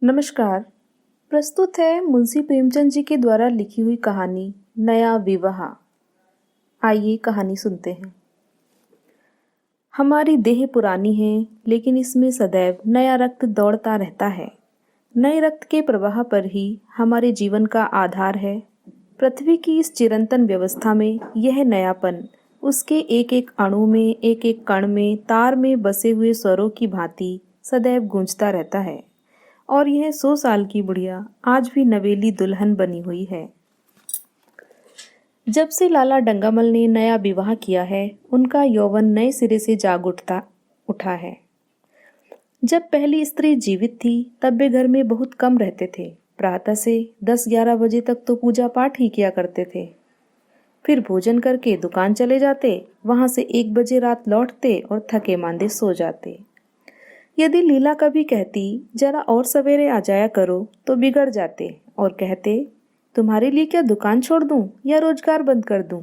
नमस्कार। प्रस्तुत है मुंशी प्रेमचंद जी के द्वारा लिखी हुई कहानी नया विवाह। आइए कहानी सुनते हैं। हमारी देह पुरानी है, लेकिन इसमें सदैव नया रक्त दौड़ता रहता है। नए रक्त के प्रवाह पर ही हमारे जीवन का आधार है। पृथ्वी की इस चिरंतन व्यवस्था में यह नयापन उसके एक एक अणु में, एक एक कण में, तार में बसे हुए स्वरों की भांति सदैव गूंजता रहता है। और यह 100 साल की बुढ़िया आज भी नवेली दुल्हन बनी हुई है। जब से लाला डंगामल ने नया विवाह किया है, उनका यौवन नए सिरे से जाग उठा है। जब पहली स्त्री जीवित थी, तब वे घर में बहुत कम रहते थे। प्रातः से 10-11 बजे तक तो पूजा पाठ ही किया करते थे। फिर भोजन करके दुकान चले जाते, वहां से 1 बजे रात लौटते और थके मांदे सो जाते। यदि लीला कभी कहती जरा और सवेरे आ जाया करो, तो बिगड़ जाते और कहते तुम्हारे लिए क्या दुकान छोड़ दूं या रोजगार बंद कर दूं।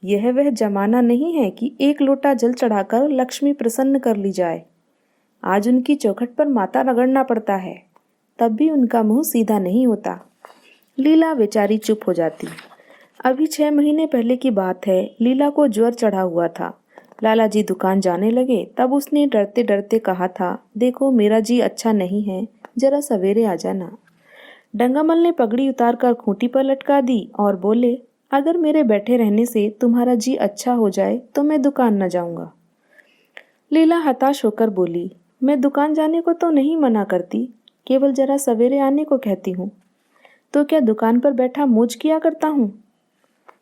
यह वह जमाना नहीं है कि एक लोटा जल चढ़ाकर लक्ष्मी प्रसन्न कर ली जाए। आज उनकी चौखट पर माथा रगड़ना पड़ता है, तब भी उनका मुंह सीधा नहीं होता। लीला बेचारी चुप हो जाती। अभी 6 महीने पहले की बात है। लीला को ज्वर चढ़ा हुआ था। लाला जी दुकान जाने लगे, तब उसने डरते डरते कहा था, देखो मेरा जी अच्छा नहीं है, जरा सवेरे आ जाना। डंगामल ने पगड़ी उतारकर खूंटी पर लटका दी और बोले, अगर मेरे बैठे रहने से तुम्हारा जी अच्छा हो जाए तो मैं दुकान न जाऊंगा। लीला हताश होकर बोली, मैं दुकान जाने को तो नहीं मना करती, केवल जरा सवेरे आने को कहती हूँ। तो क्या दुकान पर बैठा मौज किया करता हूँ?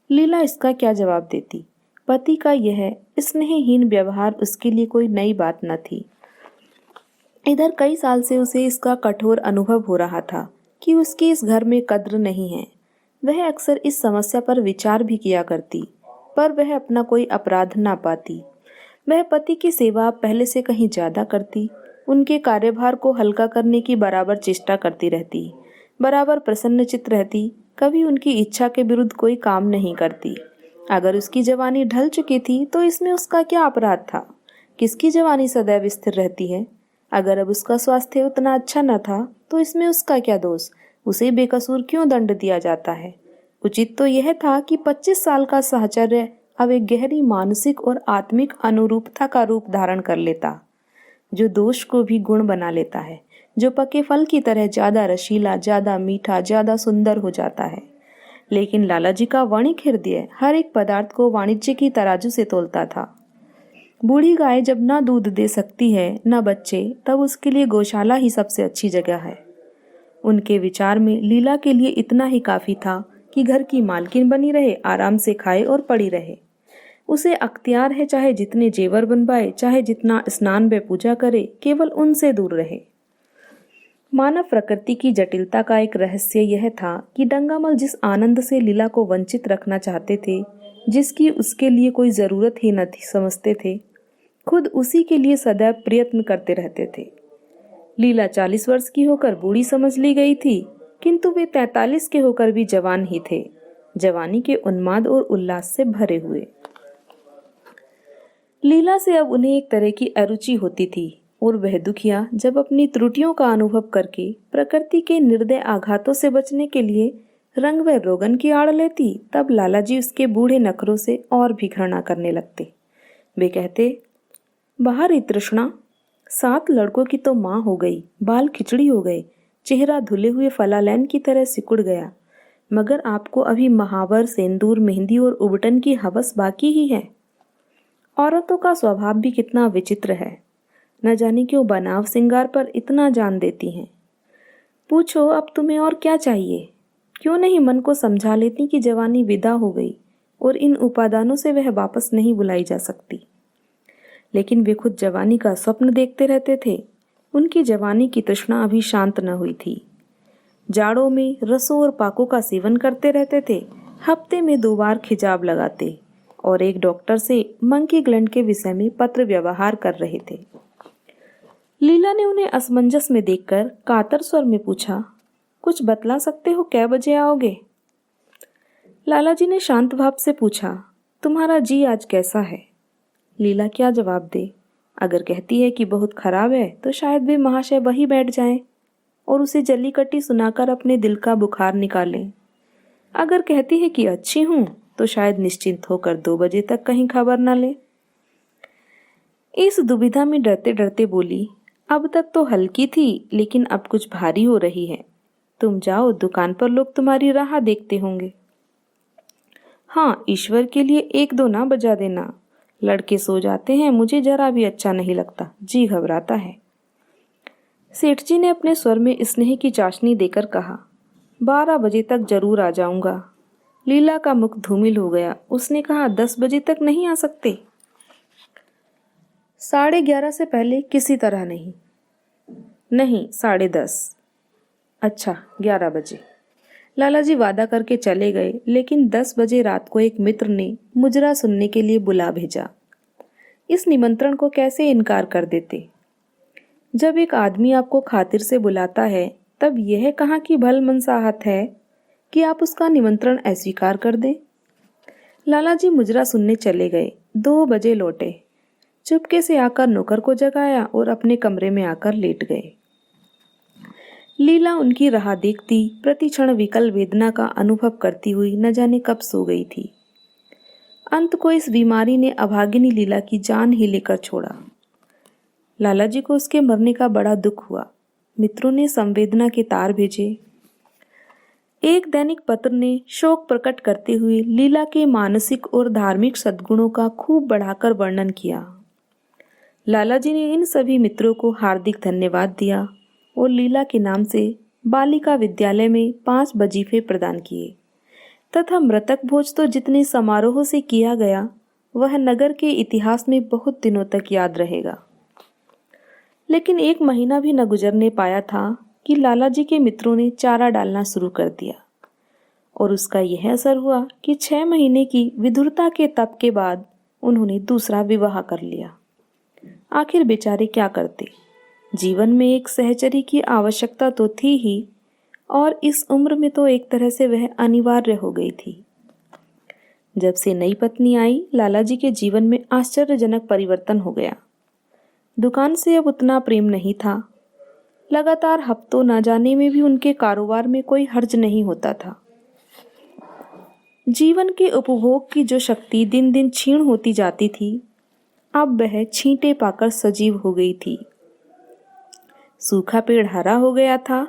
लीला इसका क्या जवाब देती। पति का यह स्नेहहीन व्यवहार उसके लिए कोई नई बात न थी। इधर कई साल से उसे इसका कठोर अनुभव हो रहा था कि उसकी इस घर में कद्र नहीं है। वह अक्सर इस समस्या पर विचार भी किया करती, पर वह अपना कोई अपराध ना पाती। वह पति की सेवा पहले से कहीं ज्यादा करती, उनके कार्यभार को हल्का करने की बराबर चेष्टा करती रहती, बराबर प्रसन्नचित्त रहती, कभी उनकी इच्छा के विरुद्ध कोई काम नहीं करती। अगर उसकी जवानी ढल चुकी थी तो इसमें उसका क्या अपराध था? किसकी जवानी सदैव स्थिर रहती है? अगर अब उसका स्वास्थ्य उतना अच्छा न था तो इसमें उसका क्या दोष? उसे बेकसूर क्यों दंड दिया जाता है? उचित तो यह था कि 25 साल का साहचर्य अब एक गहरी मानसिक और आत्मिक अनुरूपता का रूप धारण कर लेता, जो दोष को भी गुण बना लेता है, जो पके फल की तरह ज्यादा रसीला, ज्यादा मीठा, ज्यादा सुंदर हो जाता है। लेकिन लाला जी का वणिक हृदय हर एक पदार्थ को वाणिज्य की तराजू से तोलता था। बूढ़ी गाय जब ना दूध दे सकती है न बच्चे, तब उसके लिए गौशाला ही सबसे अच्छी जगह है। उनके विचार में लीला के लिए इतना ही काफी था कि घर की मालकिन बनी रहे, आराम से खाए और पड़ी रहे। उसे अख्तियार है चाहे जितने जेवर बनवाए, चाहे जितना स्नान व पूजा करे, केवल उनसे दूर रहे। मानव प्रकृति की जटिलता का एक रहस्य यह था कि डंगामल जिस आनंद से लीला को वंचित रखना चाहते थे, जिसकी उसके लिए कोई जरूरत ही न थी समझते थे, खुद उसी के लिए सदैव प्रयत्न करते रहते थे। लीला 40 वर्ष की होकर बूढ़ी समझ ली गई थी, किंतु वे 43 के होकर भी जवान ही थे, जवानी के उन्माद और उल्लास से भरे हुए। लीला से अब उन्हें एक तरह की अरुचि होती थी, और वह दुखिया जब अपनी त्रुटियों का अनुभव करके प्रकृति के निर्दय आघातों से बचने के लिए रंग व रोगन की आड़ लेती, तब लाला जी उसके बूढ़े नखरों से और भी घृणा करने लगते। वे कहते, बाहर ही तृष्णा, 7 लड़कों की तो माँ हो गई, बाल खिचड़ी हो गए, चेहरा धुले हुए फलालैन की तरह सिकुड़ गया, मगर आपको अभी महावर, सेंदूर, मेहंदी और उबटन की हवस बाकी ही है। औरतों का स्वभाव भी कितना विचित्र है, न जाने क्यों बनाव सिंगार पर इतना जान देती हैं। पूछो अब तुम्हें और क्या चाहिए? क्यों नहीं मन को समझा लेती कि जवानी विदा हो गई और इन उपादानों से वह वापस नहीं बुलाई जा सकती। लेकिन वे खुद जवानी का स्वप्न देखते रहते थे। उनकी जवानी की तृष्णा अभी शांत न हुई थी। जाड़ों में रसों और पाकों का सेवन करते रहते थे। हफ्ते में 2 बार खिजाब लगाते और एक डॉक्टर से मंकी ग्लैंड के विषय में पत्र व्यवहार कर रहे थे। लीला ने उन्हें असमंजस में देखकर कातर स्वर में पूछा, कुछ बतला सकते हो कै बजे आओगे? लाला जी ने शांत भाव से पूछा, तुम्हारा जी आज कैसा है? लीला क्या जवाब दे? अगर कहती है कि बहुत खराब है तो शायद वे महाशय वही बैठ जाएं और उसे जली कटी सुनाकर अपने दिल का बुखार निकालें। अगर कहती है कि अच्छी हूं तो शायद निश्चिंत होकर 2 बजे तक कहीं खबर न ले। इस दुविधा में डरते डरते बोली, अब तक तो हल्की थी लेकिन अब कुछ भारी हो रही है। तुम जाओ, दुकान पर लोग तुम्हारी राह देखते होंगे। हाँ, ईश्वर के लिए 1-2 ना बजा देना। लड़के सो जाते हैं, मुझे जरा भी अच्छा नहीं लगता, जी घबराता है। सेठ जी ने अपने स्वर में स्नेह की चाशनी देकर कहा, 12 बजे तक जरूर आ जाऊंगा। लीला का मुख धूमिल हो गया। उसने कहा, 10 बजे तक नहीं आ सकते? 11:30 से पहले किसी तरह नहीं। नहीं, 10:30। अच्छा, 11 बजे। लालाजी वादा करके चले गए, लेकिन 10 बजे रात को एक मित्र ने मुजरा सुनने के लिए बुला भेजा। इस निमंत्रण को कैसे इनकार कर देते? जब एक आदमी आपको खातिर से बुलाता है, तब यह कहाँ की भल मनसाहत है कि आप उसका निमंत्रण अस्वीकार कर दें। लालाजी मुजरा सुनने चले गए। 2 बजे लौटे। चुपके से आकर नौकर को जगाया और अपने कमरे में आकर लेट गए। लीला उनकी राह देखती, प्रतिक्षण विकल वेदना का अनुभव करती हुई न जाने कब सो गई थी। अंत को इस बीमारी ने अभागिनी लीला की जान ही लेकर छोड़ा। लालाजी को उसके मरने का बड़ा दुख हुआ। मित्रों ने संवेदना के तार भेजे। एक दैनिक पत्र ने शोक प्रकट करते हुए लीला के मानसिक और धार्मिक सद्गुणों का खूब बढ़ाकर वर्णन किया। लालाजी ने इन सभी मित्रों को हार्दिक धन्यवाद दिया और लीला के नाम से बालिका विद्यालय में 5 वजीफे प्रदान किए तथा मृतक भोज तो जितने समारोह से किया गया, वह नगर के इतिहास में बहुत दिनों तक याद रहेगा। लेकिन 1 महीना भी न गुजरने पाया था कि लालाजी के मित्रों ने चारा डालना शुरू कर दिया और उसका यह असर हुआ कि 6 महीने की विधुरता के तप के बाद उन्होंने दूसरा विवाह कर लिया। आखिर बेचारे क्या करते? जीवन में एक सहचरी की आवश्यकता तो थी ही, और इस उम्र में तो एक तरह से वह अनिवार्य हो गई थी। जब से नई पत्नी आई, लालाजी के जीवन में आश्चर्यजनक परिवर्तन हो गया। दुकान से अब उतना प्रेम नहीं था। लगातार हफ्तों न जाने में भी उनके कारोबार में कोई हर्ज नहीं होता था। जीवन के उपभोग की जो शक्ति दिन दिन क्षीण होती जाती थी, अब वह छींटे पाकर सजीव हो गई थी। सूखा पेड़ हरा हो गया था,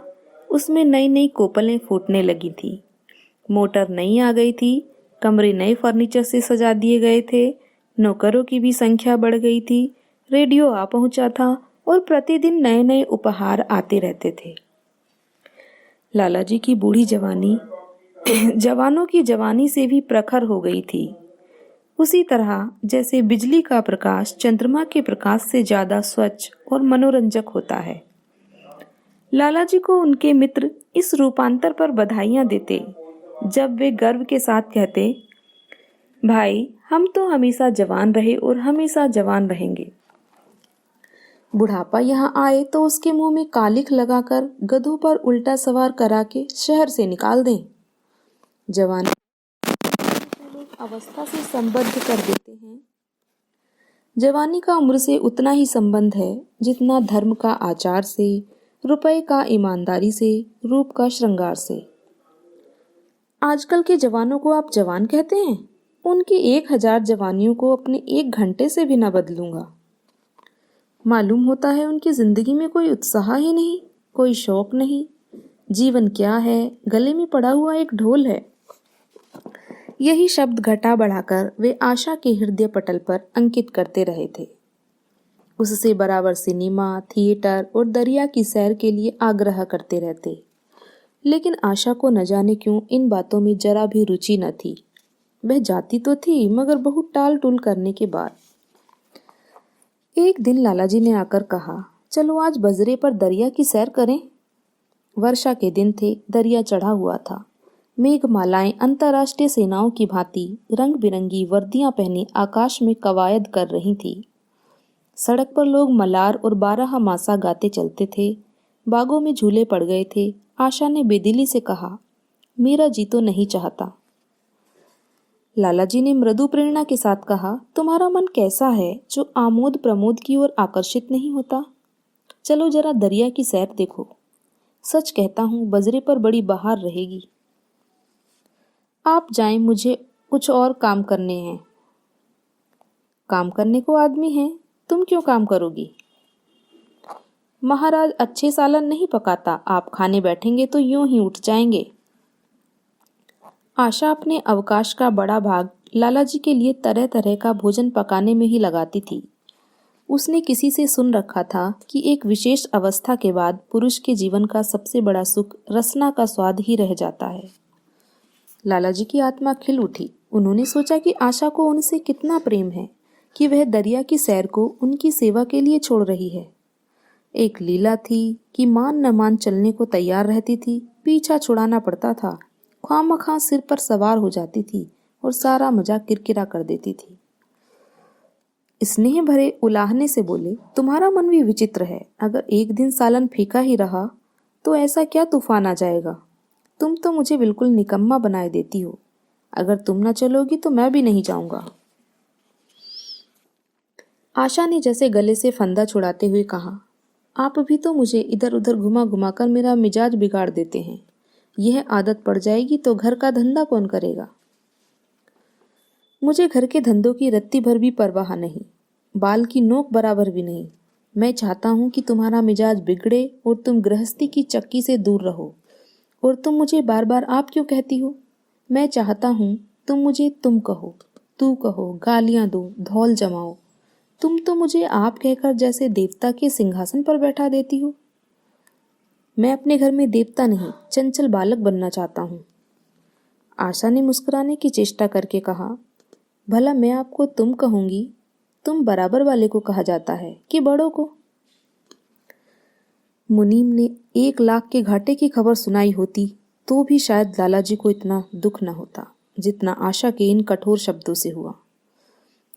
उसमें नई नई कोपलें फूटने लगी थी। मोटर नई आ गई थी, कमरे नए फर्नीचर से सजा दिए गए थे, नौकरों की भी संख्या बढ़ गई थी, रेडियो आ पहुंचा था और प्रतिदिन नए नए उपहार आते रहते थे। लालाजी की बूढ़ी जवानी जवानों की जवानी से भी प्रखर हो गई थी। उसी तरह जैसे बिजली का प्रकाश चंद्रमा के प्रकाश से ज्यादा स्वच्छ और मनोरंजक होता है। लालाजी को उनके मित्र इस रूपांतर पर बधाइयां देते, जब वे गर्व के साथ कहते, भाई हम तो हमेशा जवान रहे और हमेशा जवान रहेंगे। बुढ़ापा यहाँ आए तो उसके मुंह में कालिख लगाकर गधों पर उल्टा सवार करा के शहर से निकाल दें। जवानी लोग अवस्था से संबद्ध कर देते हैं। जवानी का उम्र से उतना ही संबंध है जितना धर्म का आचार से, रुपए का ईमानदारी से, रूप का श्रृंगार से। आजकल के जवानों को आप जवान कहते हैं? उनकी 1000 जवानियों को अपने 1 घंटे से भी न बदलूंगा। मालूम होता है उनकी जिंदगी में कोई उत्साह ही नहीं, कोई शौक नहीं। जीवन क्या है? गले में पड़ा हुआ एक ढोल है। यही शब्द घटा बढ़ाकर वे आशा के हृदय पटल पर अंकित करते रहे थे। उससे बराबर सिनेमा, थिएटर और दरिया की सैर के लिए आग्रह करते रहते। लेकिन आशा को न जाने क्यों इन बातों में जरा भी रुचि न थी। वह जाती तो थी, मगर बहुत टाल टूल करने के बाद। एक दिन लालाजी ने आकर कहा, चलो आज बजरे पर दरिया की सैर करें। वर्षा के दिन थे, दरिया चढ़ा हुआ था। मेघमालाएं अंतर्राष्ट्रीय सेनाओं की भांति रंग बिरंगी वर्दियां पहने आकाश में कवायद कर रही थी। सड़क पर लोग मलार और 12 मासा गाते चलते थे। बागों में झूले पड़ गए थे। आशा ने बेदिली से कहा, मेरा जी तो नहीं चाहता। लालाजी ने मृदु प्रेरणा के साथ कहा, तुम्हारा मन कैसा है जो आमोद प्रमोद की ओर आकर्षित नहीं होता? चलो जरा दरिया की सैर देखो। सच कहता हूँ बजरे पर बड़ी बहार रहेगी। आप जाएं, मुझे कुछ और काम करने हैं। काम करने को आदमी है, तुम क्यों काम करोगी? महाराज अच्छे सालन नहीं पकाता, आप खाने बैठेंगे तो यूं ही उठ जाएंगे। आशा अपने अवकाश का बड़ा भाग लालाजी के लिए तरह तरह का भोजन पकाने में ही लगाती थी। उसने किसी से सुन रखा था कि एक विशेष अवस्था के बाद पुरुष के जीवन का सबसे बड़ा सुख रसना का स्वाद ही रह जाता है। लालाजी की आत्मा खिल उठी। उन्होंने सोचा कि आशा को उनसे कितना प्रेम है कि वह दरिया की सैर को उनकी सेवा के लिए छोड़ रही है। एक लीला थी कि मान न मान चलने को तैयार रहती थी, पीछा छुड़ाना पड़ता था, खामखा सिर पर सवार हो जाती थी और सारा मजाक किरकिरा कर देती थी। स्नेह भरे उलाहने से बोले, तुम्हारा मन भी विचित्र है। अगर एक दिन सालन फीका ही रहा तो ऐसा क्या तूफान आ जाएगा। तुम तो मुझे बिल्कुल निकम्मा बनाए देती हो। अगर तुम न चलोगी तो मैं भी नहीं जाऊंगा। आशा ने जैसे गले से फंदा छुड़ाते हुए कहा, आप भी तो मुझे इधर उधर घुमा घुमा कर मेरा मिजाज बिगाड़ देते हैं। यह आदत पड़ जाएगी तो घर का धंधा कौन करेगा। मुझे घर के धंधों की रत्ती भर भी परवाह नहीं, बाल की नोक बराबर भी नहीं। मैं चाहता हूं कि तुम्हारा मिजाज बिगड़े और तुम गृहस्थी की चक्की से दूर रहो। और तुम मुझे बार बार आप क्यों कहती हो? मैं चाहता हूं तुम मुझे तुम कहो, तू कहो, गालियां दो, धौल जमाओ। तुम तो मुझे आप कहकर जैसे देवता के सिंहासन पर बैठा देती हो। मैं अपने घर में देवता नहीं, चंचल बालक बनना चाहता हूँ। आशा ने मुस्कुराने की चेष्टा करके कहा, भला मैं आपको तुम कहूंगी? तुम बराबर वाले को कहा जाता है कि बड़ों को? मुनीम ने 1 लाख के घाटे की खबर सुनाई होती तो भी शायद लालाजी को इतना दुख न होता जितना आशा के इन कठोर शब्दों से हुआ।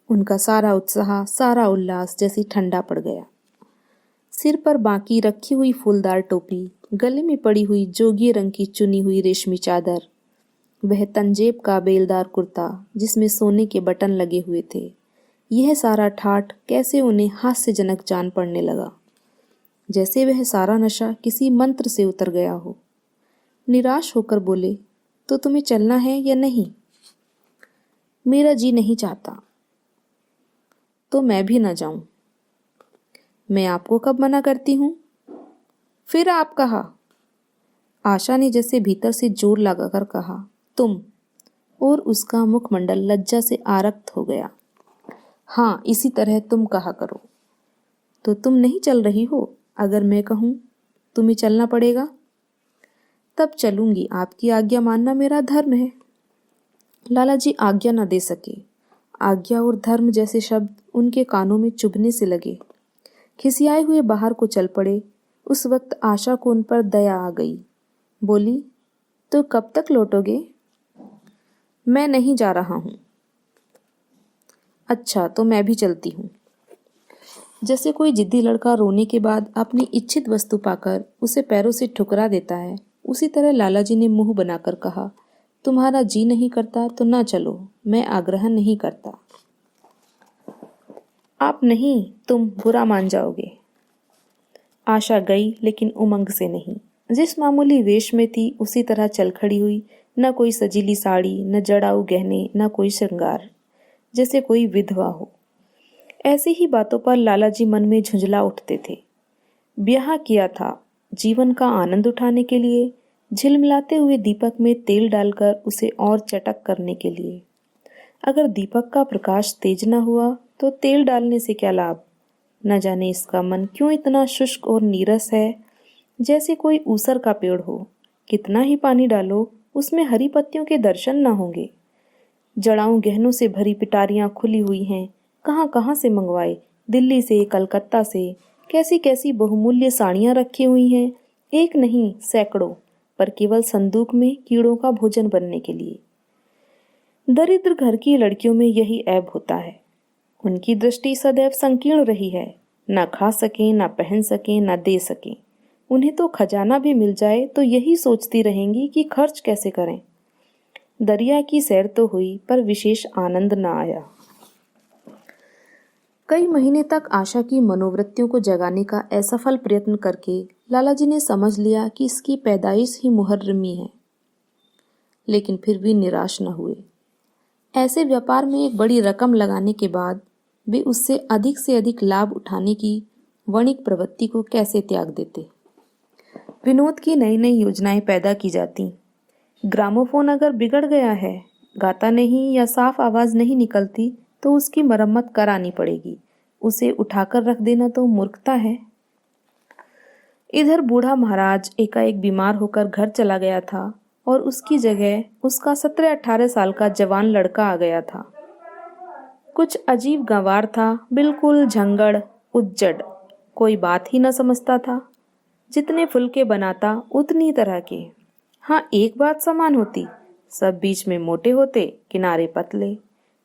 उनका सारा उत्साह, सारा उल्लास जैसे ठंडा पड़ गया। सिर पर बांकी रखी हुई फूलदार टोपी, गले में पड़ी हुई जोगी रंग की चुनी हुई रेशमी चादर, वह तंजेब का बेलदार कुर्ता जिसमें सोने के बटन लगे हुए थे, यह सारा ठाठ कैसे उन्हें हास्यजनक जान पड़ने लगा, जैसे वह सारा नशा किसी मंत्र से उतर गया हो। निराश होकर बोले, तो तुम्हें चलना है या नहीं? मेरा जी नहीं चाहता। तो मैं भी न जाऊं। मैं आपको कब मना करती हूं? फिर आप कहा। आशा ने जैसे भीतर से जोर लगाकर कहा, तुम। और उसका मुखमंडल लज्जा से आरक्त हो गया। हाँ, इसी तरह तुम कहा करो। तो तुम नहीं चल रही हो? अगर मैं कहूं तुम्हें चलना पड़ेगा, तब चलूंगी। आपकी आज्ञा मानना मेरा धर्म है। लालाजी आज्ञा न दे सके। आज्ञा और धर्म जैसे शब्द उनके कानों में चुभने से लगे। खिसियाए हुए बाहर को चल पड़े। उस वक्त आशा को उन पर दया आ गई। बोली, तो कब तक लौटोगे? मैं नहीं जा रहा हूं। अच्छा, तो मैं भी चलती हूँ। जैसे कोई जिद्दी लड़का रोने के बाद अपनी इच्छित वस्तु पाकर उसे पैरों से ठुकरा देता है, उसी तरह लालाजी ने मुंह बनाकर कहा, तुम्हारा जी नहीं करता तो ना चलो, मैं आग्रह नहीं करता। आप नहीं, तुम बुरा मान जाओगे। आशा गई, लेकिन उमंग से नहीं। जिस मामूली वेश में थी उसी तरह चल खड़ी हुई। न कोई सजीली साड़ी, न जड़ाऊ गहने, न कोई श्रृंगार, जैसे कोई विधवा हो। ऐसी ही बातों पर लालाजी मन में झुंझला उठते थे। ब्याह किया था जीवन का आनंद उठाने के लिए, झिलमिलाते हुए दीपक में तेल डालकर उसे और चटक करने के लिए। अगर दीपक का प्रकाश तेज न हुआ तो तेल डालने से क्या लाभ। न जाने इसका मन क्यों इतना शुष्क और नीरस है, जैसे कोई ऊसर का पेड़ हो। कितना ही पानी डालो, उसमें हरी पत्तियों के दर्शन न होंगे। जड़ाऊ गहनों से भरी पिटारियां खुली हुई हैं, कहाँ कहाँ से मंगवाए, दिल्ली से, कलकत्ता से। कैसी कैसी बहुमूल्य साड़ियां रखी हुई हैं, एक नहीं सैकड़ों, पर केवल संदूक में कीड़ों का भोजन बनने के लिए। दरिद्र घर की लड़कियों में यही ऐब होता है। उनकी दृष्टि सदैव संकीर्ण रही है। न खा सकें, न पहन सकें, न दे सकें। उन्हें तो खजाना भी मिल जाए तो यही सोचती रहेंगी कि खर्च कैसे करें। दरिया की सैर तो हुई, पर विशेष आनंद न आया। कई महीने तक आशा की मनोवृत्तियों को जगाने का असफल प्रयत्न करके लालाजी ने समझ लिया कि इसकी पैदाइश ही मुहर्रमी है, लेकिन फिर भी निराश न हुए। ऐसे व्यापार में एक बड़ी रकम लगाने के बाद वे उससे से अधिक लाभ उठाने की वणिक प्रवृत्ति को कैसे त्याग देते। विनोद की नई नई योजनाएं पैदा की जाती। ग्रामोफोन अगर बिगड़ गया है, गाता नहीं या साफ आवाज नहीं निकलती, तो उसकी मरम्मत करानी पड़ेगी। उसे उठाकर रख देना तो मूर्खता है। इधर बूढ़ा महाराज एकाएक बीमार होकर घर चला गया था और उसकी जगह उसका 17-18 साल का जवान लड़का आ गया था। कुछ अजीब गंवार था, बिल्कुल झंगड़ उज्जड़, कोई बात ही न समझता था। जितने फुलके बनाता उतनी तरह के। हाँ, एक बात समान होती, सब बीच में मोटे होते, किनारे पतले।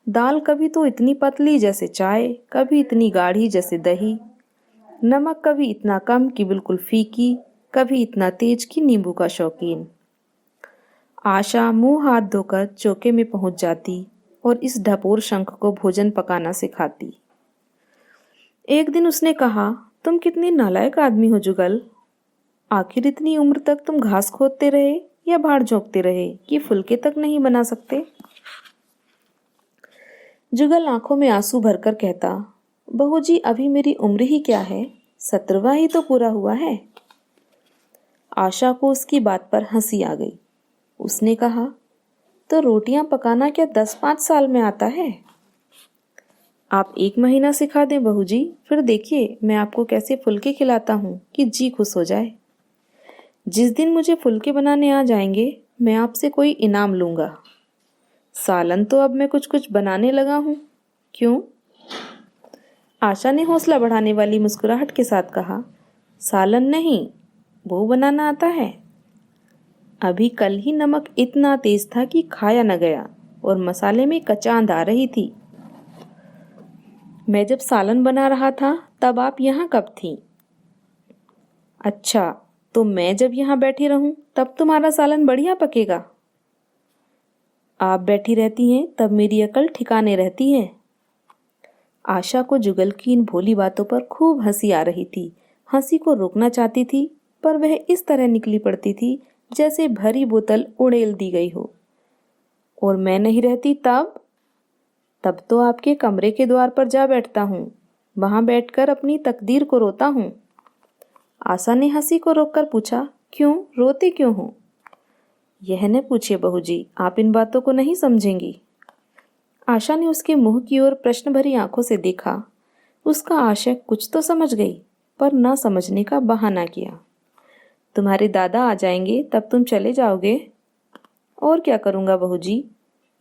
दाल कभी तो इतनी पतली जैसे चाय, कभी इतनी गाढ़ी जैसे दही। नमक कभी इतना कम कि बिल्कुल फीकी, कभी इतना तेज कि नींबू का शौकीन। आशा मुंह हाथ धोकर चौके में पहुंच जाती और इस ढपोर शंख को भोजन पकाना सिखाती। एक दिन उसने कहा, तुम कितनी नालायक आदमी हो जुगल। आखिर इतनी उम्र तक तुम घास खोदते रहे या भाड़ झोंकते रहे कि फुलके तक नहीं बना सकते। जुगल आंखों में आंसू भरकर कहता, बहू जी अभी मेरी उम्र ही क्या है, 17वां ही तो पूरा हुआ है। आशा को उसकी बात पर हंसी आ गई। उसने कहा, तो रोटियां पकाना क्या 10-5 साल में आता है। आप 1 महीना सिखा दें बहू जी, फिर देखिए मैं आपको कैसे फुलके खिलाता हूँ कि जी खुश हो जाए। जिस दिन मुझे फुलके बनाने आ जाएंगे, मैं आपसे कोई इनाम लूंगा। सालन तो अब मैं कुछ कुछ बनाने लगा हूं। क्यों? आशा ने हौसला बढ़ाने वाली मुस्कुराहट के साथ कहा, सालन नहीं, वो बनाना आता है। अभी कल ही नमक इतना तेज था कि खाया न गया और मसाले में कचांद आ रही थी। मैं जब सालन बना रहा था तब आप यहाँ कब थी? अच्छा, तो मैं जब यहाँ बैठी रहूं तब तुम्हारा सालन बढ़िया पकेगा। आप बैठी रहती हैं तब मेरी अकल ठिकाने रहती है। आशा को जुगल की इन भोली बातों पर खूब हंसी आ रही थी। हंसी को रोकना चाहती थी, पर वह इस तरह निकली पड़ती थी जैसे भरी बोतल उड़ेल दी गई हो। और मैं नहीं रहती तब तो आपके कमरे के द्वार पर जा बैठता हूँ, वहां बैठकर अपनी तकदीर को रोता हूँ। आशा ने हंसी को रोककर पूछा, क्यों रोते क्यों हो? यह न पूछिए बहू जी, आप इन बातों को नहीं समझेंगी। आशा ने उसके मुंह की ओर प्रश्न भरी आंखों से देखा। उसका आशय कुछ तो समझ गई, पर न समझने का बहाना किया। तुम्हारे दादा आ जाएंगे तब तुम चले जाओगे। और क्या करूंगा बहू जी,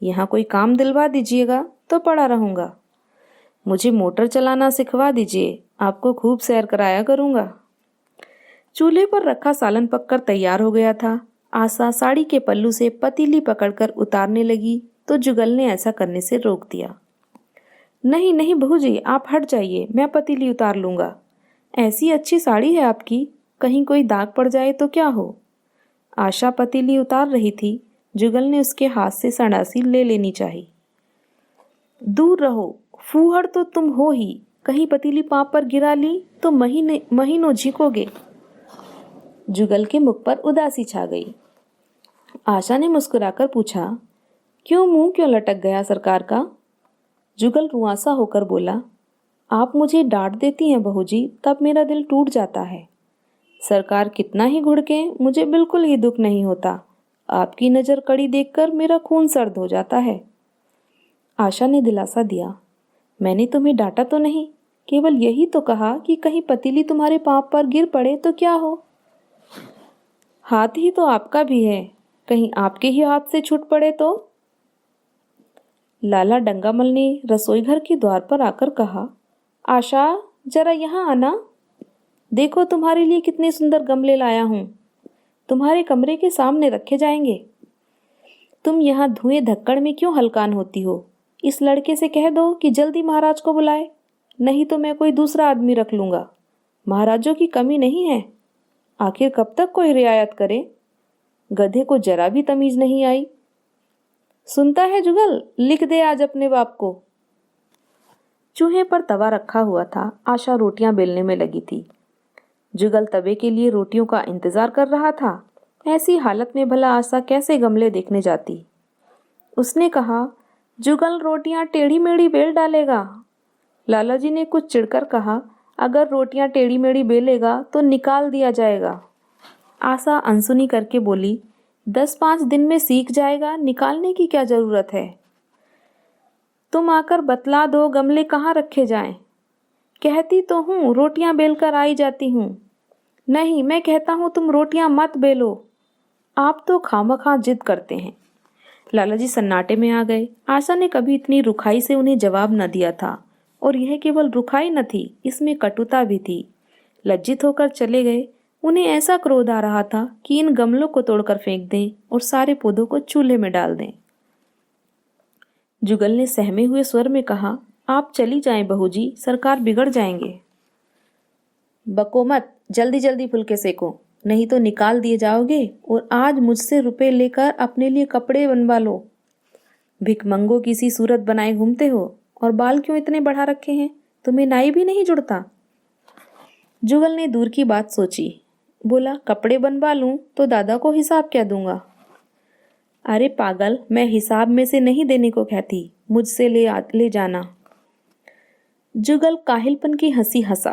यहाँ कोई काम दिलवा दीजिएगा तो पड़ा रहूंगा। मुझे मोटर चलाना सिखवा दीजिए, आपको खूब सैर कराया करूंगा। चूल्हे पर रखा सालन पककर तैयार हो गया था। आशा साड़ी के पल्लू से पतीली पकड़कर उतारने लगी तो जुगल ने ऐसा करने से रोक दिया। नहीं नहीं बहू जी, आप हट जाइए, मैं पतीली उतार लूंगा। ऐसी अच्छी साड़ी है आपकी, कहीं कोई दाग पड़ जाए तो क्या हो। आशा पतीली उतार रही थी, जुगल ने उसके हाथ से संडासी ले लेनी चाहिए। दूर रहो, फूहड़ तो तुम हो ही, कहीं पतीली पांव पर गिरा ली तो महीनों झिकोगे। जुगल के मुख पर उदासी छा गई। आशा ने मुस्कुराकर पूछा, क्यों मुंह क्यों लटक गया सरकार का? जुगल रुआंसा होकर बोला, आप मुझे डांट देती हैं बहू जी, तब मेरा दिल टूट जाता है। सरकार कितना ही घुड़के, मुझे बिल्कुल ही दुख नहीं होता। आपकी नजर कड़ी देखकर मेरा खून सर्द हो जाता है। आशा ने दिलासा दिया, मैंने तुम्हें डांटा तो नहीं, केवल यही तो कहा कि कहीं पतीली तुम्हारे पांव पर गिर पड़े तो क्या हो। हाथ ही तो आपका भी है, कहीं आपके ही हाथ से छूट पड़े तो। लाला डंगामल ने रसोई घर के द्वार पर आकर कहा, आशा जरा यहाँ आना, देखो तुम्हारे लिए कितने सुंदर गमले लाया हूँ, तुम्हारे कमरे के सामने रखे जाएंगे। तुम यहाँ धुएं धक्कड़ में क्यों हलकान होती हो? इस लड़के से कह दो कि जल्दी महाराज को बुलाए, नहीं तो मैं कोई दूसरा आदमी रख लूंगा। महाराजों की कमी नहीं है, आखिर कब तक कोई रियायत करे। गधे को जरा भी तमीज नहीं आई। सुनता है जुगल, लिख दे आज अपने बाप को। चूल्हे पर तवा रखा हुआ था। आशा रोटियां बेलने में लगी थी। जुगल तवे के लिए रोटियों का इंतजार कर रहा था। ऐसी हालत में भला आशा कैसे गमले देखने जाती। उसने कहा, जुगल रोटियां टेढ़ी मेढ़ी बेल डालेगा। लाला जी ने कुछ चिढ़कर कहा, अगर रोटियां टेढ़ी मेढ़ी बेलेगा तो निकाल दिया जाएगा। आशा अनसुनी करके बोली, 10-5 दिन में सीख जाएगा, निकालने की क्या जरूरत है। तुम आकर बतला दो गमले कहाँ रखे जाएं। कहती तो हूँ रोटियां बेलकर आई जाती हूँ। नहीं, मैं कहता हूँ तुम रोटियां मत बेलो। आप तो खामखा जिद करते हैं। लाला जी सन्नाटे में आ गए। आशा ने कभी इतनी रुखाई से उन्हें जवाब न दिया था, और यह केवल रुखाई न थी, इसमें कटुता भी थी। लज्जित होकर चले गए। उन्हें ऐसा क्रोध आ रहा था कि इन गमलों को तोड़कर फेंक दें और सारे पौधों को चूल्हे में डाल दें। जुगल ने सहमे हुए स्वर में कहा, आप चली जाएं बहू जी, सरकार बिगड़ जाएंगे। बको मत, जल्दी जल्दी फुलके सेको, नहीं तो निकाल दिए जाओगे। और आज मुझसे रुपए लेकर अपने लिए कपड़े बनवा लो। भिखमंगो की सी सूरत बनाए घूमते हो, और बाल क्यों इतने बढ़ा रखे हैं, तुम्हें नाई भी नहीं जुड़ता। जुगल ने दूर की बात सोची। बोला, कपड़े बनवा लूं तो दादा को हिसाब क्या दूंगा। अरे पागल, मैं हिसाब में से नहीं देने को कहती, मुझसे ले जाना। जुगल काहिलपन की हंसी हंसा।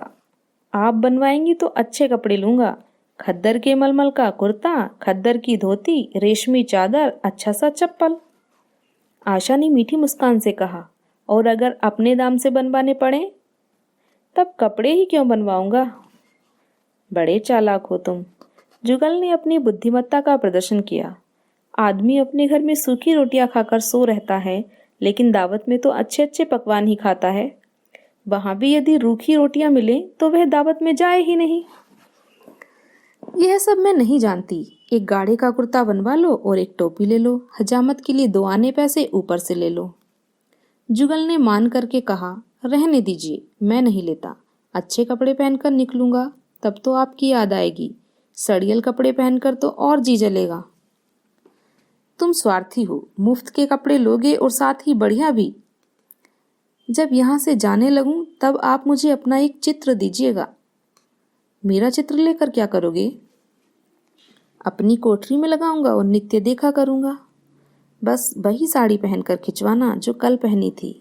आप बनवाएंगी तो अच्छे कपड़े लूंगा। खद्दर के मलमल का कुर्ता, खद्दर की धोती, रेशमी चादर, अच्छा सा चप्पल। आशा ने मीठी मुस्कान से कहा, और अगर अपने दाम से बनवाने पड़े तब कपड़े ही क्यों बनवाऊंगा। बड़े चालाक हो तुम। जुगल ने अपनी बुद्धिमत्ता का प्रदर्शन किया। आदमी अपने घर में सूखी रोटियां खाकर सो रहता है, लेकिन दावत में तो अच्छे अच्छे पकवान ही खाता है। वहां भी यदि रूखी रोटियां मिले तो वह दावत में जाए ही नहीं। यह सब मैं नहीं जानती। एक गाढ़े का कुर्ता बनवा लो और एक टोपी ले लो। हजामत के लिए 2 आने पैसे ऊपर से ले लो। जुगल ने मान करके कहा, रहने दीजिए, मैं नहीं लेता। अच्छे कपड़े पहनकर निकलूंगा तब तो आपकी याद आएगी। सड़ियल कपड़े पहनकर तो और जी जलेगा। तुम स्वार्थी हो, मुफ्त के कपड़े लोगे और साथ ही बढ़िया भी। जब यहाँ से जाने लगूं तब आप मुझे अपना एक चित्र दीजिएगा। मेरा चित्र लेकर क्या करोगे। अपनी कोठरी में लगाऊंगा और नित्य देखा करूंगा। बस वही साड़ी पहनकर खिंचवाना जो कल पहनी थी,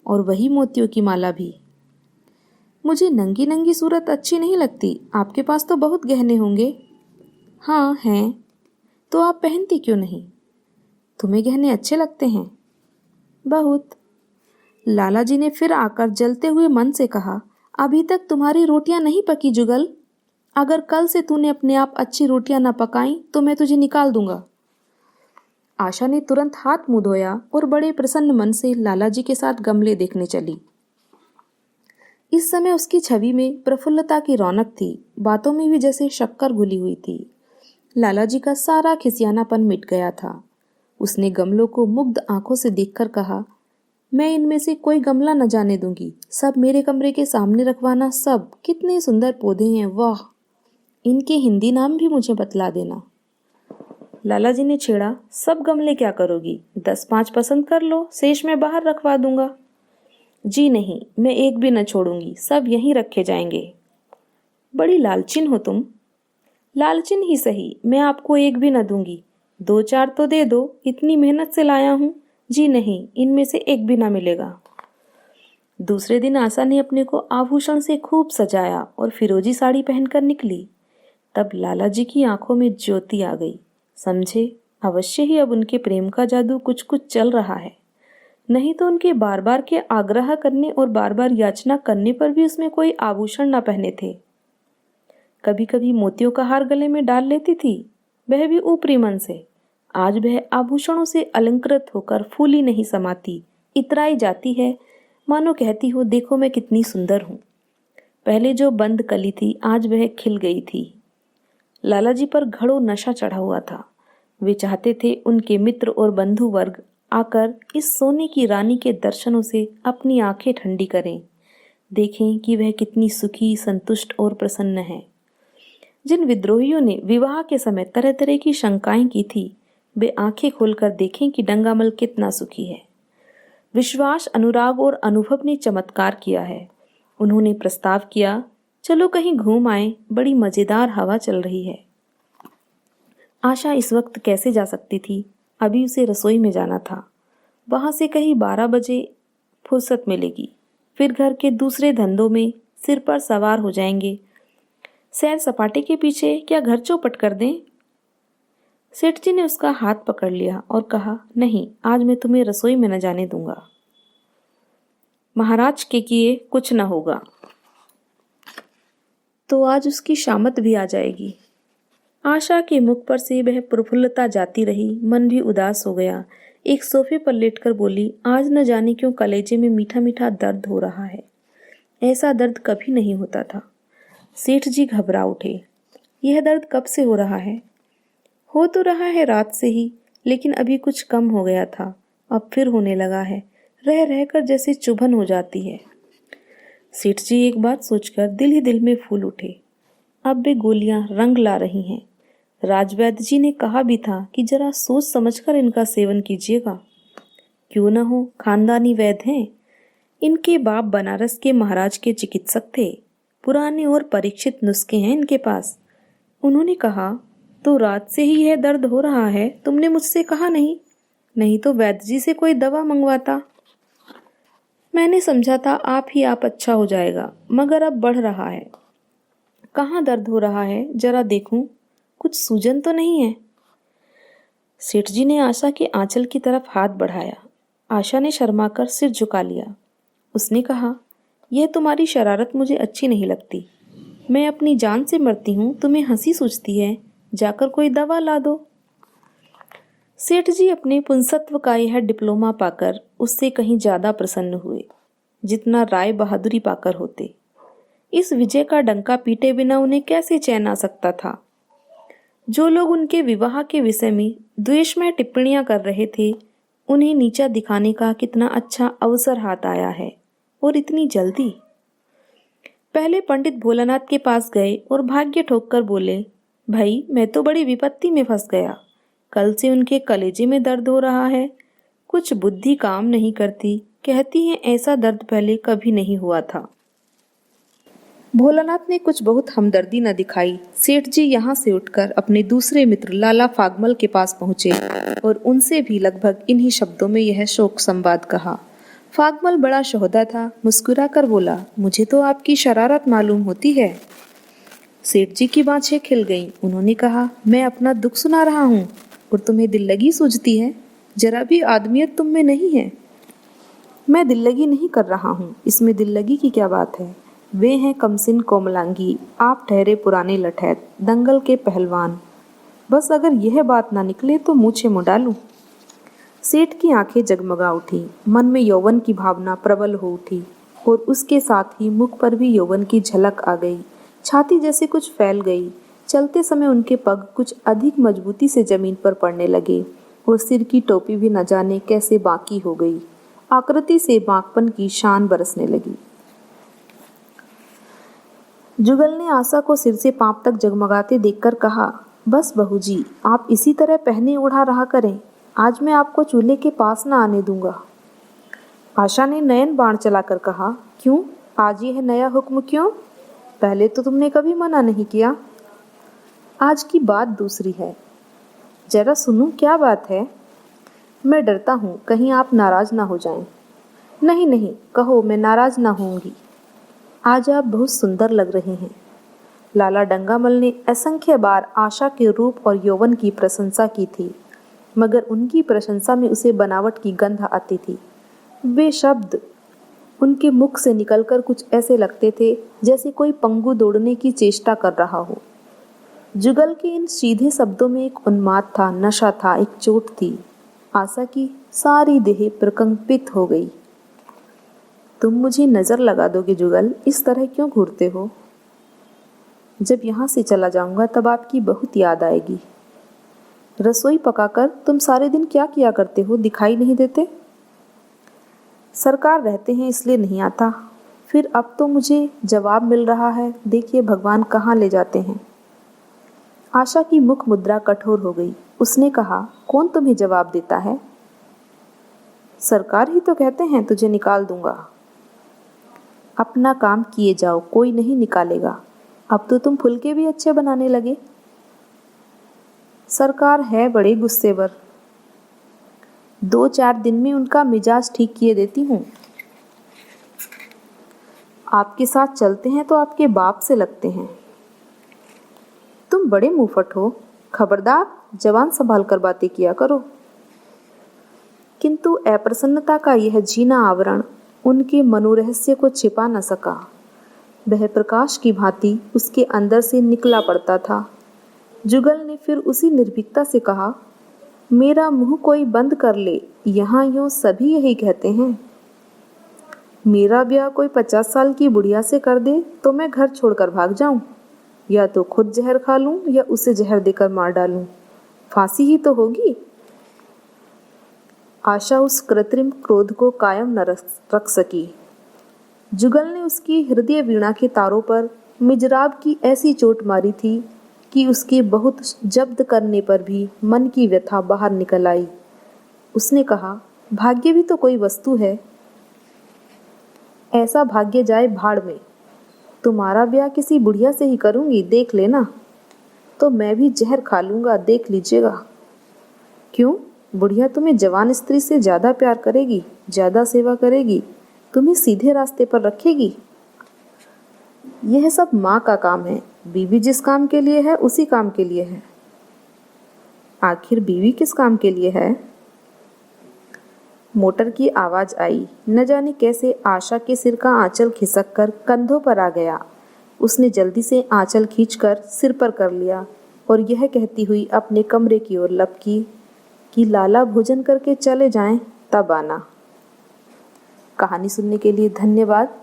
और वही मोतियों की माला भी। मुझे नंगी नंगी सूरत अच्छी नहीं लगती। आपके पास तो बहुत गहने होंगे। हाँ हैं। तो आप पहनती क्यों नहीं। तुम्हें गहने अच्छे लगते हैं। बहुत। लाला जी ने फिर आकर जलते हुए मन से कहा, अभी तक तुम्हारी रोटियां नहीं पकी जुगल। अगर कल से तूने अपने आप अच्छी रोटियां न पकाई तो मैं तुझे निकाल दूंगा। आशा ने तुरंत हाथ मुंह धोया और बड़े प्रसन्न मन से लाला जी के साथ गमले देखने चली। इस समय उसकी छवि में प्रफुल्लता की रौनक थी। बातों में भी जैसे शक्कर घुली हुई थी। लाला जी का सारा खिसियानापन मिट गया था। उसने गमलों को मुग्ध आंखों से देखकर कहा, मैं इनमें से कोई गमला न जाने दूंगी। सब मेरे कमरे के सामने रखवाना। सब कितने सुंदर पौधे हैं, वाह। इनके हिंदी नाम भी मुझे बतला देना। लाला जी ने छेड़ा, सब गमले क्या करोगी, 10-5 पसंद कर लो, शेष मैं बाहर रखवा दूंगा। जी नहीं, मैं एक भी न छोड़ूंगी, सब यहीं रखे जाएंगे। बड़ी लालचिन हो तुम। लालचिन ही सही, मैं आपको एक भी न दूंगी। 2-4 तो दे दो, इतनी मेहनत से लाया हूं। जी नहीं, इनमें से एक भी ना मिलेगा। दूसरे दिन आशा ने अपने को आभूषण से खूब सजाया और फिरोजी साड़ी पहनकर निकली। तब लाला जी की आंखों में ज्योति आ गई। समझे, अवश्य ही अब उनके प्रेम का जादू कुछ कुछ चल रहा है। नहीं तो उनके बार बार के आग्रह करने और बार बार याचना करने पर भी उसमें कोई आभूषण न पहने थे। कभी कभी मोतियों का हार गले में डाल लेती थी, वह भी ऊपरी मन से। आज वह आभूषणों से अलंकृत होकर फूली नहीं समाती, इतराई जाती है, मानो कहती हो, देखो मैं कितनी सुंदर हूँ। पहले जो बंद कली थी आज वह खिल गई थी। लाला जी पर घड़ों नशा चढ़ा हुआ था। वे चाहते थे उनके मित्र और बंधु वर्ग आकर इस सोने की रानी के दर्शनों से अपनी आंखें ठंडी करें, देखें कि वह कितनी सुखी, संतुष्ट और प्रसन्न है। जिन विद्रोहियों ने विवाह के समय तरह तरह की शंकाएं की थी, वे आंखें खोलकर देखें कि डंगामल कितना सुखी है। विश्वास, अनुराग और अनुभव ने चमत्कार किया है। उन्होंने प्रस्ताव किया, चलो कहीं घूम आए, बड़ी मजेदार हवा चल रही है। आशा इस वक्त कैसे जा सकती थी? अभी उसे रसोई में जाना था। वहां से कहीं 12 बजे फुर्सत मिलेगी, फिर घर के दूसरे धंधों में सिर पर सवार हो जाएंगे। सैर सपाटे के पीछे क्या घर चौपट कर दें? सेठ जी ने उसका हाथ पकड़ लिया और कहा, नहीं, आज मैं तुम्हें रसोई में न जाने दूंगा। महाराज के किए कुछ न होगा। तो आज उसकी शामत भी आ जाएगी। आशा के मुख पर से वह प्रफुल्लता जाती रही, मन भी उदास हो गया। एक सोफे पर लेटकर बोली, आज न जाने क्यों कलेजे में मीठा मीठा दर्द हो रहा है। ऐसा दर्द कभी नहीं होता था। सेठ जी घबरा उठे। यह दर्द कब से हो रहा है? हो तो रहा है रात से ही, लेकिन अभी कुछ कम हो गया था, अब फिर होने लगा है। रह रहकर जैसे चुभन हो जाती है। सेठ जी एक बात सोचकर दिल ही दिल में फूल उठे। अब वे गोलियां रंग ला रही हैं। राजवैद्य जी ने कहा भी था कि जरा सोच समझकर इनका सेवन कीजिएगा। क्यों न हो, खानदानी वैद्य हैं। इनके बाप बनारस के महाराज के चिकित्सक थे। पुराने और परीक्षित नुस्खे हैं इनके पास। उन्होंने कहा, तो रात से ही यह दर्द हो रहा है, तुमने मुझसे कहा नहीं? नहीं तो वैद्य जी से कोई दवा मंगवाता। मैंने समझा था आप अच्छा हो जाएगा, मगर अब बढ़ रहा है। कहाँ दर्द हो रहा है, जरा देखूं, कुछ सूजन तो नहीं है? सेठ जी ने आशा के आंचल की तरफ हाथ बढ़ाया। आशा ने शर्माकर सिर झुका लिया। उसने कहा, यह तुम्हारी शरारत मुझे अच्छी नहीं लगती। मैं अपनी जान से मरती हूँ, तुम्हें हंसी सूझती है। जाकर कोई दवा ला दो। सेठ जी अपने पुंसत्व का यह डिप्लोमा पाकर उससे कहीं ज्यादा प्रसन्न हुए, जितना राय बहादुरी पाकर होते। इस विजय का डंका पीटे बिना उन्हें कैसे चैन आ सकता था? जो लोग उनके विवाह के विषय में द्वेषमय टिप्पणियां कर रहे थे, उन्हें नीचा दिखाने का कितना अच्छा अवसर हाथ आया है, और इतनी जल्दी। पहले पंडित भोलानाथ के पास गए और भाग्य ठोक कर बोले, भाई मैं तो बड़ी विपत्ति में फंस गया। कल से उनके कलेजे में दर्द हो रहा है। कुछ बुद्धि काम नहीं करती। कहती हैं ऐसा दर्द पहले कभी नहीं हुआ था। भोलानाथ ने कुछ बहुत हमदर्दी न दिखाई। सेठ जी यहाँ से उठकर अपने दूसरे मित्र लाला फागमल के पास पहुंचे और उनसे भी लगभग इन्हीं शब्दों में यह शोक संवाद कहा। फागमल बड़ा शोहदा था, मुस्कुरा कर बोला, मुझे तो आपकी शरारत मालूम होती है। सेठ जी की बाँछें खिल गईं। उन्होंने कहा, मैं अपना दुख सुना रहा हूँ और तुम्हें दिल लगी सूझती है। जरा भी आदमियत तुम में नहीं है। मैं दिल लगी नहीं कर रहा हूँ, इसमें दिल लगी की क्या बात है? वे हैं कमसिन कोमलांगी, आप ठहरे पुराने लठैत, दंगल के पहलवान। बस अगर यह बात ना निकले तो मूछें मुड़ा लूं। सेठ की आंखें जगमगा उठी। मन में यौवन की भावना प्रबल हो उठी और उसके साथ ही मुख पर भी यौवन की झलक आ गई। छाती जैसे कुछ फैल गई। चलते समय उनके पग कुछ अधिक मजबूती से जमीन पर पड़ने लगे और सिर की टोपी भी न जाने कैसे बाकी हो गई। आकृति से बांकपन की शान बरसने लगी। जुगल ने आशा को सिर से पांव तक जगमगाते देखकर कहा, बस बहू जी, आप इसी तरह पहने ओढ़ा रहा करें। आज मैं आपको चूल्हे के पास न आने दूंगा। आशा ने नयन बाण चलाकर कहा, क्यों, आज यह नया हुक्म क्यों? पहले तो तुमने कभी मना नहीं किया। आज की बात दूसरी है। जरा सुनो क्या बात है। मैं डरता हूँ कहीं आप नाराज ना हो जाएं। नहीं नहीं, कहो, मैं नाराज ना होऊंगी। आज आप बहुत सुंदर लग रहे हैं। लाला डंगामल ने असंख्य बार आशा के रूप और यौवन की प्रशंसा की थी, मगर उनकी प्रशंसा में उसे बनावट की गंध आती थी। वे शब्द उनके मुख से निकलकर कुछ ऐसे लगते थे जैसे कोई पंगु दौड़ने की चेष्टा कर रहा हो। जुगल के इन सीधे शब्दों में एक उन्माद था, नशा था, एक चोट थी। आशा की सारी देह प्रकंपित हो गई। तुम मुझे नजर लगा दोगे जुगल, इस तरह क्यों घूरते हो? जब यहाँ से चला जाऊंगा तब आपकी बहुत याद आएगी। रसोई पकाकर तुम सारे दिन क्या किया करते हो, दिखाई नहीं देते? सरकार रहते हैं इसलिए नहीं आता। फिर अब तो मुझे जवाब मिल रहा है, देखिए भगवान कहाँ ले जाते हैं। आशा की मुख मुद्रा कठोर हो गई। उसने कहा, कौन तुम्हें जवाब देता है? सरकार ही तो कहते हैं तुझे निकाल दूंगा। अपना काम किए जाओ, कोई नहीं निकालेगा। अब तो तुम फुलके भी अच्छे बनाने लगे। सरकार है बड़े गुस्सेवर, 2-4 दिन में उनका मिजाज ठीक किए देती हूँ। आपके साथ चलते हैं तो आपके बाप से लगते हैं। तुम बड़े मुंहफट हो, खबरदार जबान संभाल कर बातें किया करो। किंतु अप्रसन्नता का यह जीना आवरण उनके मनोरहस्य को छिपा न सका। वह प्रकाश की भांति उसके अंदर से निकला पड़ता था। जुगल ने फिर उसी निर्भीकता से कहा, मेरा मुंह कोई बंद कर ले, यहाँ यूं सभी यही कहते हैं। मेरा ब्याह कोई 50 साल की बुढ़िया से कर दे तो मैं घर छोड़कर भाग जाऊं, या तो खुद जहर खा लूं या उसे जहर देकर मार डालूं। फांसी ही तो होगी। आशा उस कृत्रिम क्रोध को कायम न रख सकी। जुगल ने उसकी हृदय वीणा के तारों पर मिजराब की ऐसी चोट मारी थी कि उसके बहुत जब्त करने पर भी मन की व्यथा बाहर निकल आई। उसने कहा, भाग्य भी तो कोई वस्तु है। ऐसा भाग्य जाए भाड़ में। तुम्हारा ब्याह किसी बुढ़िया से ही करूंगी, देख लेना। तो मैं भी जहर खा लूंगा, देख लीजिएगा। क्यों? बुढ़िया तुम्हें जवान स्त्री से ज्यादा प्यार करेगी, ज्यादा सेवा करेगी, तुम्हें सीधे रास्ते पर रखेगी। यह सब माँ का काम है। बीवी जिस काम के लिए है उसी काम के लिए है। आखिर बीवी किस काम के लिए है? मोटर की आवाज आई। न जाने कैसे आशा के सिर का आंचल खिसक कर कंधों पर आ गया। उसने जल्दी से आंचल खींचकर सिर पर कर लिया और यह कहती हुई अपने कमरे की ओर लपकी कि लाला भोजन करके चले जाएं, तब आना। कहानी सुनने के लिए धन्यवाद।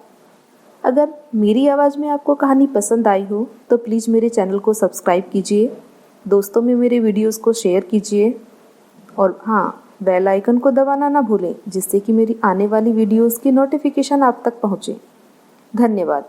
अगर मेरी आवाज़ में आपको कहानी पसंद आई हो तो प्लीज़ मेरे चैनल को सब्सक्राइब कीजिए, दोस्तों में मेरे वीडियोस को शेयर कीजिए और हाँ, बेल आइकन को दबाना ना भूलें, जिससे कि मेरी आने वाली वीडियोस की नोटिफिकेशन आप तक पहुँचे। धन्यवाद।